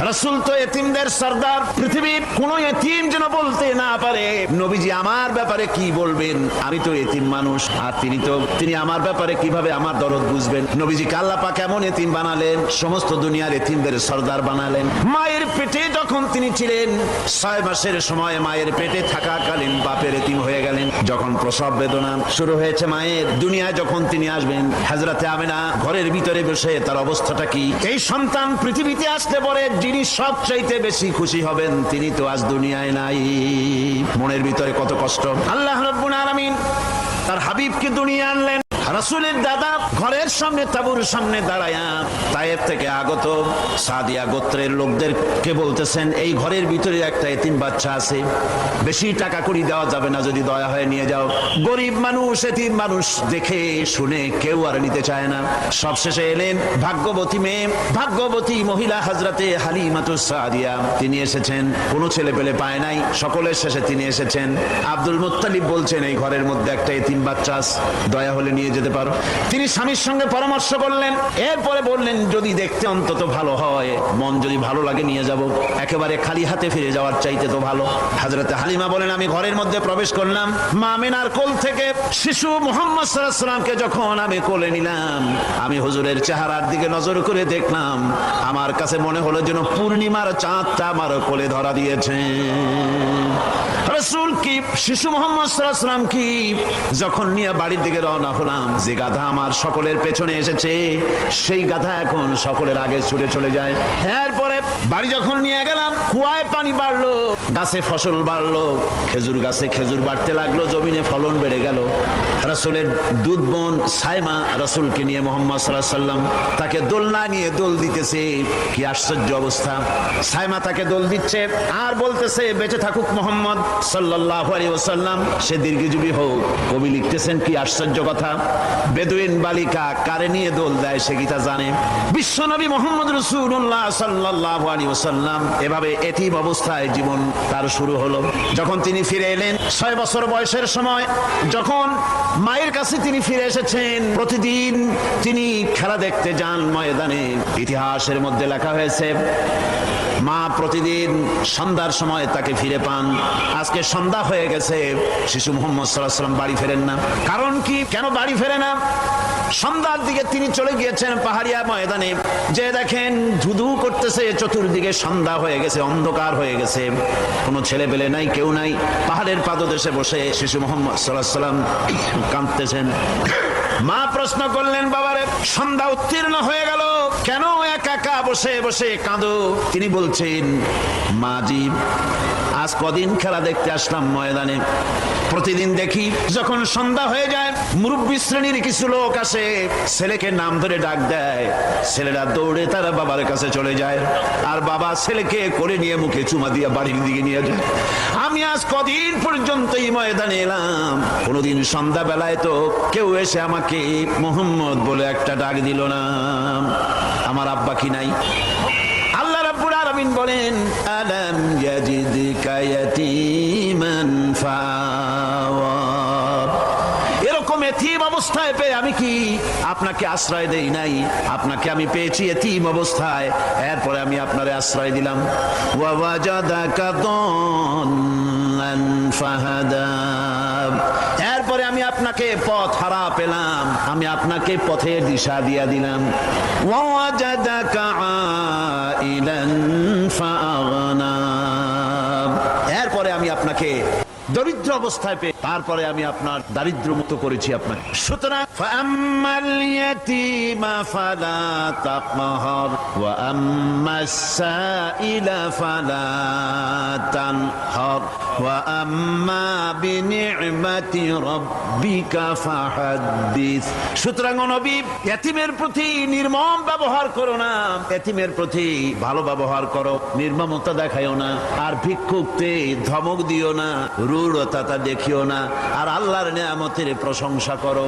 রাসূল তো এতিমদের সরদার, পৃথিবীর কোন এতিম যেন বলতে না পারে নবীজি আমার ব্যাপারে কি বলবেন, আমি তো এতিম মানুষ, আর তিনি আমার ব্যাপারে কিভাবে আমার দরদ বুঝবেন। নবীজি আল্লাহ পাক এমন এতিম বানালেন, সমস্ত দুনিয়ার এতিমদের সরদার বানালেন। মায়ের পেটে যখন তিনি ছিলেন 6 মাসের সময় মায়ের পেটে থাকাকালীন বাপের এতিম হয়ে গেলেন। যখন প্রসব বেদনা শুরু হয়েছে মায়ের, দুনিয়ায় যখন তিনি আসবেন, হযরতে আমিনা ঘরের ভিতরে বসে তার অবস্থাটা কি, এই সন্তান পৃথিবীতে আসতে পরে যিনি সবচাইতে বেশি খুশি হবেন তিনি তো আজ দুনিয়ায় নাই। মনের ভিতরে কত কষ্ট। আল্লাহ রাব্বুল আলামিন তার হাবিবকে দুনিয়া আনলেন। রাসূলের দাদা ঘরের সামনে তাঁবুর সামনে দাঁড়ায়া তায়েফ থেকে আগত সাদিয়া গোত্রের লোকদেরকে বলতেছেন, এই ঘরের ভিতরে একটা এতিম বাচ্চা আছে, বেশি টাকা কড়ি দেওয়া যাবে না, যদি দয়া হয় নিয়ে যাও। গরিব মানুষ, এতিম মানুষ দেখে শুনে কেউ আর নিতে চায় না। সবশেষে এলেন ভাগ্যবতী মেয়ে, ভাগ্যবতী মহিলা হযরতে হালিমাতুস সাদিয়া, তিনি এসেছেন। কোনো ছেলে পেলে পায় নাই, সকলের শেষে তিনি এসেছেন। আব্দুল মুত্তালিব বলছেন, এই ঘরের মধ্যে একটা এতিম বাচ্চা আছে, দয়া হলে নিয়ে যেতে পারো। তিনি স্বামীর সঙ্গে পরামর্শ করলেন, এরপরে বললেন যদি দেখতে অন্তত ভালো হয়, মন যদি ভালো লাগে নিয়ে যাব, একেবারে খালি হাতে ফিরে যাওয়ার চাইতে তো ভালো। হযরতে হালিমা বলেন, আমি ঘরের মধ্যে প্রবেশ করলাম, মা আমিনার কোল থেকে শিশু মুহাম্মদ সাল্লাল্লাহু আলাইহি ওয়াসাল্লামকে যখন আমি কোলে নিলাম, আমি হুজুরের চেহারার দিকে নজর করে দেখলাম, আমার কাছে মনে হলো যেন পূর্ণিমার চাঁদটা আমার কোলে ধরা দিয়েছে। রাসূল কি শিশু মুহাম্মদ সাল্লাল্লাহু আলাইহি ওয়াসাল্লাম কি যখন নিয়ে বাড়ির দিকে রওনা হলাম, যে গাধা আমার সকলের পেছনে এসেছে সেই গাধা এখন সকলের আগে ছুটে চলে যায়। এরপরে বাড়ি যখন নিয়ে গেলাম, কুয়ায় পানি বাড়লো, গাছে ফসল বাড়লো, খেজুর গাছে খেজুর বাড়তে লাগলো, জমিনে ফলন বেড়ে গেল। রাসূলের দুধ বোন সাইমা রাসূলকে নিয়ে মুহাম্মদ সাল্লাল্লাহু আলাইহি ওয়াসাল্লাম তাকে দোলনা নিয়ে দোল দিতেছে। কি আশ্চর্য অবস্থা! সাইমা তাকে দোল দিচ্ছে আর বলতেছে, বেঁচে থাকুক মুহাম্মদ সাল্লাল্লাহু আলাইহি ওয়াসাল্লাম, সে দীর্ঘজীবী হোক। কবি লিখতেছেন, কি আশ্চর্য কথা, বেদুইন বালিকা কারে নিয়ে দোল দেয় সে কি তা জানে? বিশ্বনবী মুহাম্মদ রাসূলুল্লাহ সাল্লাল্লাহু আলাইহি ওয়াসাল্লাম এভাবে এতিম অবস্থায় জীবন তার শুরু হলো। যখন তিনি ফিরে এলেন 6 বছর বয়সের সময়, যখন মায়ের কাছে তিনি ফিরে এসেছেন, প্রতিদিন তিনি খেলা দেখতে যান ময়দানে। ইতিহাসের মধ্যে লেখা হয়েছে, মা প্রতিদিন সন্ধ্যার সময় তাকে ফিরে পান। আজকে সন্ধ্যা হয়ে গেছে, শিশু মুহাম্মদ সাল্লাল্লাহু আলাইহি ওয়াসাল্লাম বাড়ি ফেরেন না। কারণ কি, কেন বাড়ি ফেরে না? সন্ধ্যার দিকে তিনি চলে গিয়েছেন পাহাড়িয়া ময়দানে, যে দেখেন ধুধু করতেছে চতুর্দিকে, সন্ধ্যা হয়ে গেছে, অন্ধকার হয়ে গেছে, কোনো ছেলে পেলে নাই, কেউ নাই। পাহাড়ের পাদদেশে বসে শিশু মুহাম্মদ সাল্লাল্লাহু আলাইহি ওয়াসাল্লাম কাঁদতেছেন। মা প্রশ্ন করলেন, বাবারে সন্ধ্যা উত্তীর্ণ হয়ে গেল, কেন একা একা বসে বসে কাঁদো? তিনি বলছেন, মাজি আজ কদিন খেলা দেখতে আসলাম ময়দানে, প্রতিদিন দেখি যখন সন্ধ্যা হয়ে যায় মুরব্বী শ্রেণীর কিছু লোক আসে, ছেলেকে নাম ধরে ডাক দেয়, ছেলেরা দৌড়ে তারা বাবার কাছে চলে যায়, আর বাবা ছেলেকে করে নিয়ে মুখে চুমা দিয়ে বাড়ির দিকে নিয়ে যায়। আমি আজ কদিন পর্যন্ত এই ময়দানে এলাম, কোনোদিন সন্ধ্যা বেলায় তো কেউ এসে আমাকে মুহাম্মদ বলে একটা ডাক দিল না। আমার আব্বা কি নাই? আল্লাহ রাব্বুল আলামিন বলেন, আলাম ইয়াজিদকা ইয়াতীমান ফাওয়া, এরকম এতিম অবস্থায় পেয়ে আমি কি আপনাকে আশ্রয় দেই নাই? আপনাকে আমি পেয়েছি এতিম অবস্থায়, এরপরে আমি আপনারে আশ্রয় দিলাম। ওয়া ওয়াজাদাকা দাল্লান ফাহাদা, এরপরে আমি আপনাকে পথ হারা পেলাম, আমি আপনাকে পথের দিশা দিয়া দিলাম। ওয়া ওয়াজাদাকা আইলান ফাআগনা, এরপরে আমি আপনাকে দরিদ্র অবস্থায় পেয়ে তারপরে আমি আপনার দারিদ্র মুক্ত করেছি আপনাকে। সুতরাং ফাআম্মাল ইয়াতীমা ফালা তাকহার ওয়া আম্মাস সাইলা ফালা তানহার ওয়া আম্মা বিনি'মাতি রাব্বিকা ফাহাদ্দিস। সুতরাং নবী, এতিমের প্রতি নির্মম ব্যবহার করো না, এতিমের প্রতি ভালো ব্যবহার করো, নির্মমতা দেখাইও না, আর ভিক্ষুককে ধমক দিও না, রূঢ়তা দেখিও না, আর আল্লাহর নিয়ামতের প্রশংসা করো।